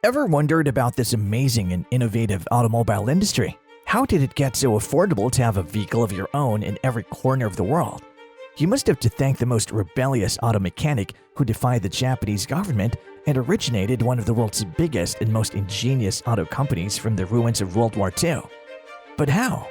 Ever wondered about this amazing and innovative automobile industry? How did it get so affordable to have a vehicle of your own in every corner of the world? You must have to thank the most rebellious auto mechanic who defied the Japanese government and originated one of the world's biggest and most ingenious auto companies from the ruins of World War II. But how?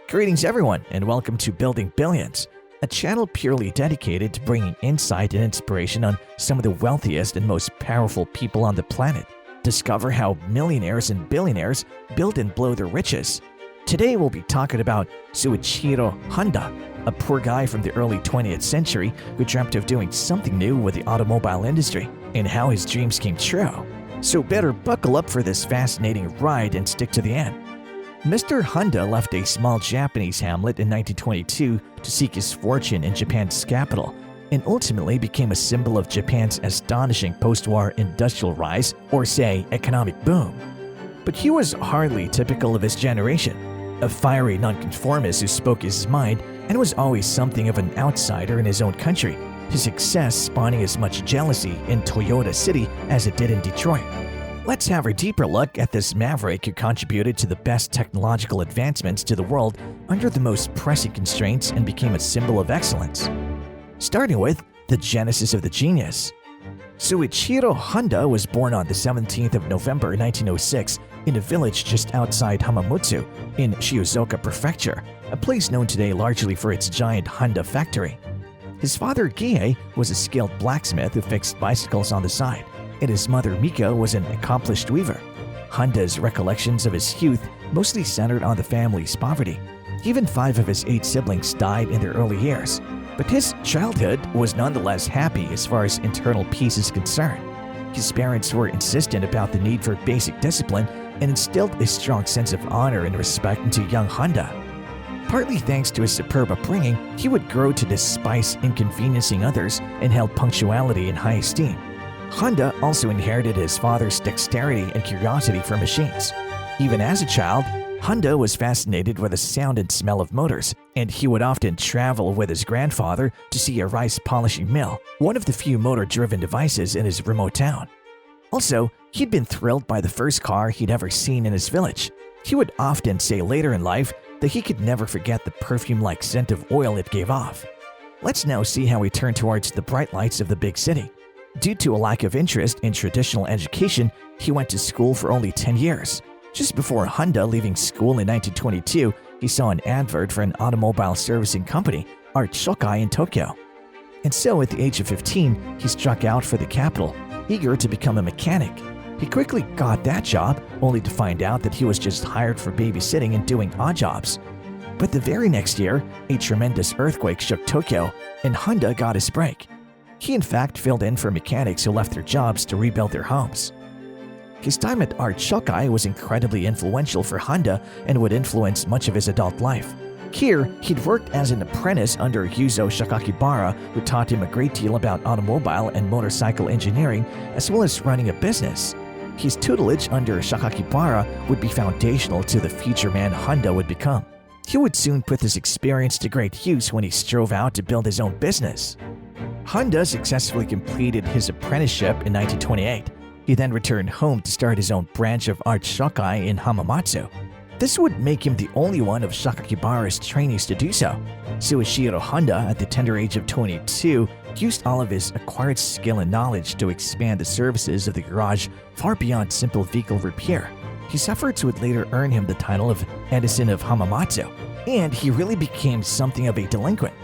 Greetings everyone, and welcome to Building Billions, a channel purely dedicated to bringing insight and inspiration on some of the wealthiest and most powerful people on the planet. Discover how millionaires and billionaires build and blow their riches. Today we'll be talking about Soichiro Honda, a poor guy from the early 20th century who dreamt of doing something new with the automobile industry, and how his dreams came true. So better buckle up for this fascinating ride and stick to the end. Mr. Honda left a small Japanese hamlet in 1922 to seek his fortune in Japan's capital, and ultimately became a symbol of Japan's astonishing post-war industrial rise, or say, economic boom. But he was hardly typical of his generation, a fiery nonconformist who spoke his mind and was always something of an outsider in his own country, his success spawning as much jealousy in Toyota City as it did in Detroit. Let's have a deeper look at this maverick who contributed to the best technological advancements to the world under the most pressing constraints and became a symbol of excellence. Starting with the genesis of the genius. Soichiro Honda was born on the 17th of November 1906 in a village just outside Hamamatsu in Shizuoka Prefecture, a place known today largely for its giant Honda factory. His father Gie was a skilled blacksmith who fixed bicycles on the side, and his mother Miko was an accomplished weaver. Honda's recollections of his youth mostly centered on the family's poverty. Even 5 of his 8 siblings died in their early years. But his childhood was nonetheless happy as far as internal peace is concerned. His parents were insistent about the need for basic discipline and instilled a strong sense of honor and respect into young Honda. Partly thanks to his superb upbringing, he would grow to despise inconveniencing others and held punctuality in high esteem. Honda also inherited his father's dexterity and curiosity for machines. Even as a child, Honda was fascinated with the sound and smell of motors, and he would often travel with his grandfather to see a rice polishing mill, one of the few motor-driven devices in his remote town. Also, he'd been thrilled by the first car he'd ever seen in his village. He would often say later in life that he could never forget the perfume-like scent of oil it gave off. Let's now see how he turned towards the bright lights of the big city. Due to a lack of interest in traditional education, he went to school for only 10 years. Just before Honda leaving school in 1922, he saw an advert for an automobile servicing company, Art Shokai in Tokyo. And so at the age of 15, he struck out for the capital, eager to become a mechanic. He quickly got that job, only to find out that he was just hired for babysitting and doing odd jobs. But the very next year, a tremendous earthquake shook Tokyo, and Honda got his break. He in fact filled in for mechanics who left their jobs to rebuild their homes. His time at Art Shokai was incredibly influential for Honda and would influence much of his adult life. Here, he'd worked as an apprentice under Yuzo Sakakibara, who taught him a great deal about automobile and motorcycle engineering, as well as running a business. His tutelage under Sakakibara would be foundational to the future man Honda would become. He would soon put this experience to great use when he strove out to build his own business. Honda successfully completed his apprenticeship in 1928. He then returned home to start his own branch of Art Shokai in Hamamatsu. This would make him the only one of Sakakibara's trainees to do so. Soichiro Honda, at the tender age of 22, used all of his acquired skill and knowledge to expand the services of the garage far beyond simple vehicle repair. His efforts would later earn him the title of Edison of Hamamatsu, and he really became something of a delinquent.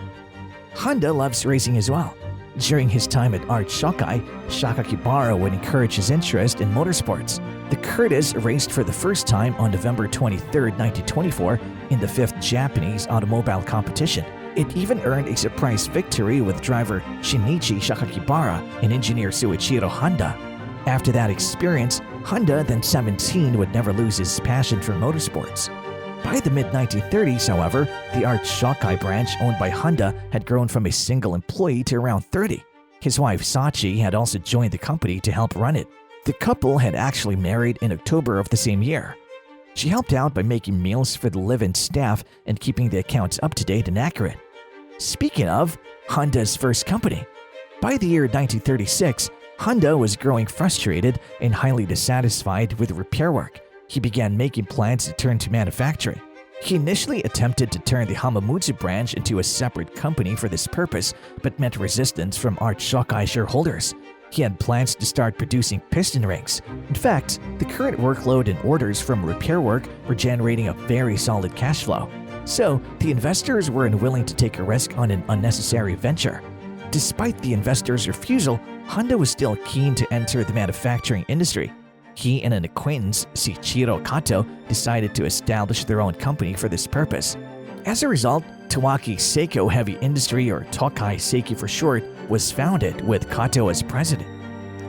Honda loves racing as well. During his time at Art Shokai, Sakakibara would encourage his interest in motorsports. The Curtiss raced for the first time on November 23, 1924 in the 5th Japanese automobile competition. It even earned a surprise victory with driver Shinichi Sakakibara and engineer Soichiro Honda. After that experience, Honda, then 17, would never lose his passion for motorsports. By the mid-1930s, however, the Art Shokai branch owned by Honda had grown from a single employee to around 30. His wife Sachi had also joined the company to help run it. The couple had actually married in October of the same year. She helped out by making meals for the live-in staff and keeping the accounts up to date and accurate. Speaking of Honda's first company, by the year 1936, Honda was growing frustrated and highly dissatisfied with repair work. He began making plans to turn to manufacturing. He initially attempted to turn the Hamamatsu branch into a separate company for this purpose, but met resistance from Arch Shokai shareholders. He had plans to start producing piston rings. In fact, the current workload and orders from repair work were generating a very solid cash flow. So, the investors were unwilling to take a risk on an unnecessary venture. Despite the investors' refusal, Honda was still keen to enter the manufacturing industry. He and an acquaintance, Soichiro Kato, decided to establish their own company for this purpose. As a result, Tawaki Seiko Heavy Industry, or Tokai Seiki for short, was founded with Kato as president.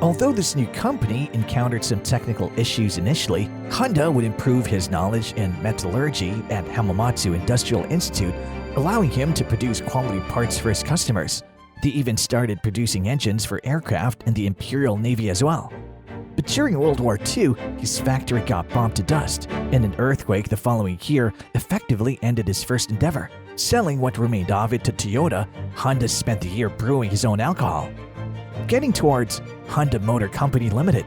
Although this new company encountered some technical issues initially, Honda would improve his knowledge in metallurgy at Hamamatsu Industrial Institute, allowing him to produce quality parts for his customers. They even started producing engines for aircraft and the Imperial Navy as well. But during World War II, his factory got bombed to dust, and an earthquake the following year effectively ended his first endeavor. Selling what remained of it to Toyota, Honda spent the year brewing his own alcohol. Getting towards Honda Motor Company Limited,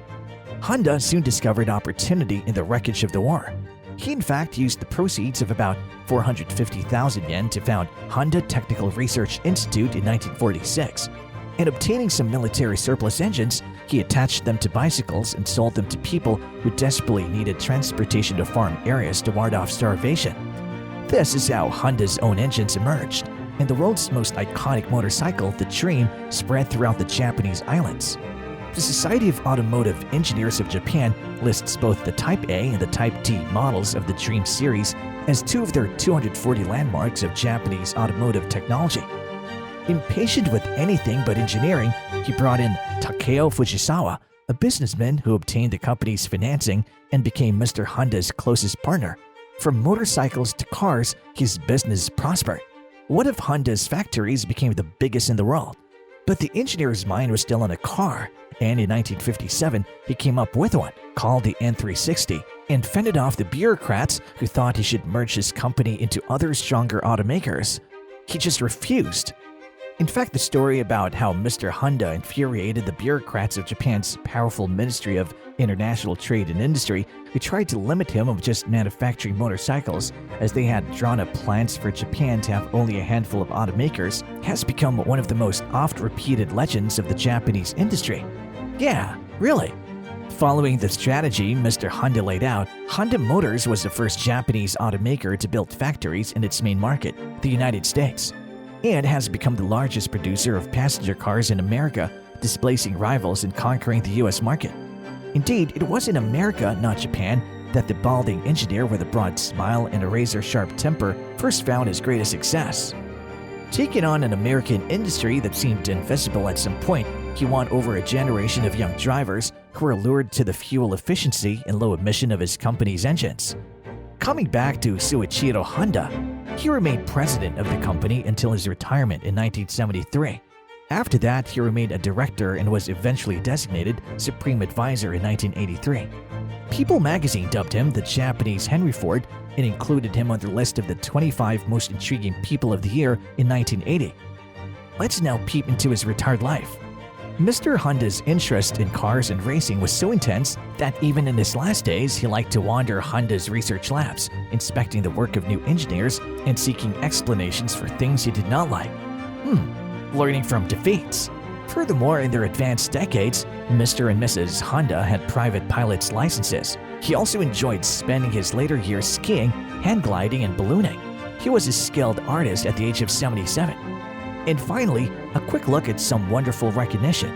Honda soon discovered opportunity in the wreckage of the war. He in fact used the proceeds of about 450,000 yen to found Honda Technical Research Institute in 1946. And obtaining some military surplus engines, he attached them to bicycles and sold them to people who desperately needed transportation to farm areas to ward off starvation. This is how Honda's own engines emerged, and the world's most iconic motorcycle, the Dream, spread throughout the Japanese islands. The Society of Automotive Engineers of Japan lists both the Type A and the Type D models of the Dream series as two of their 240 landmarks of Japanese automotive technology. Impatient with anything but engineering, he brought in Takeo Fujisawa, a businessman who obtained the company's financing and became Mr. Honda's closest partner. From motorcycles to cars, his business prospered. One of Honda's factories became the biggest in the world. But the engineer's mind was still on a car, and in 1957, he came up with one called the N360 and fended off the bureaucrats who thought he should merge his company into other stronger automakers. He just refused. In fact, the story about how Mr. Honda infuriated the bureaucrats of Japan's powerful Ministry of International Trade and Industry, who tried to limit him of just manufacturing motorcycles, as they had drawn up plans for Japan to have only a handful of automakers, has become one of the most oft-repeated legends of the Japanese industry. Yeah, really. Following the strategy Mr. Honda laid out, Honda Motors was the first Japanese automaker to build factories in its main market, the United States, and has become the largest producer of passenger cars in America, displacing rivals and conquering the US market. Indeed, it was in America, not Japan, that the balding engineer with a broad smile and a razor-sharp temper first found his greatest success. Taking on an American industry that seemed invisible at some point, he won over a generation of young drivers who were lured to the fuel efficiency and low emission of his company's engines. Coming back to Soichiro Honda, he remained president of the company until his retirement in 1973. After that, he remained a director and was eventually designated Supreme Advisor in 1983. People magazine dubbed him the Japanese Henry Ford and included him on their list of the 25 most intriguing people of the year in 1980. Let's now peep into his retired life. Mr. Honda's interest in cars and racing was so intense that even in his last days, he liked to wander Honda's research labs, inspecting the work of new engineers and seeking explanations for things he did not like. Learning from defeats. Furthermore, in their advanced decades, Mr. and Mrs. Honda had private pilot's licenses. He also enjoyed spending his later years skiing, hang gliding, and ballooning. He was a skilled artist at the age of 77. And finally, a quick look at some wonderful recognition.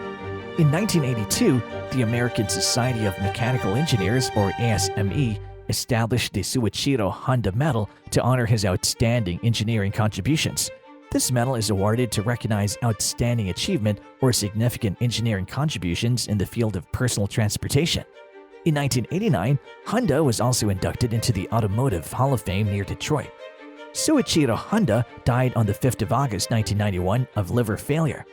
In 1982, the American Society of Mechanical Engineers, or ASME, established the Soichiro Honda Medal to honor his outstanding engineering contributions. This medal is awarded to recognize outstanding achievement or significant engineering contributions in the field of personal transportation. In 1989, Honda was also inducted into the Automotive Hall of Fame near Detroit. Soichiro Honda died on the 5th of August 1991 of liver failure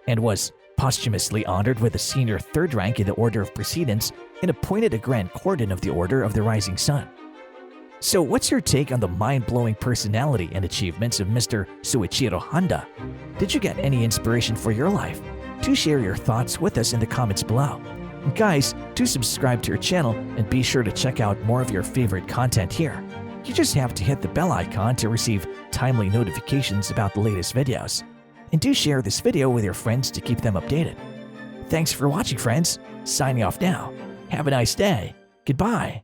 and was posthumously honored with a senior third rank in the Order of Precedence and appointed a Grand Cordon of the Order of the Rising Sun. So what's your take on the mind-blowing personality and achievements of Mr. Soichiro Honda? Did you get any inspiration for your life? Do share your thoughts with us in the comments below. And guys, do subscribe to our channel and be sure to check out more of your favorite content here. You just have to hit the bell icon to receive timely notifications about the latest videos. And do share this video with your friends to keep them updated. Thanks for watching, friends. Signing off now. Have a nice day. Goodbye.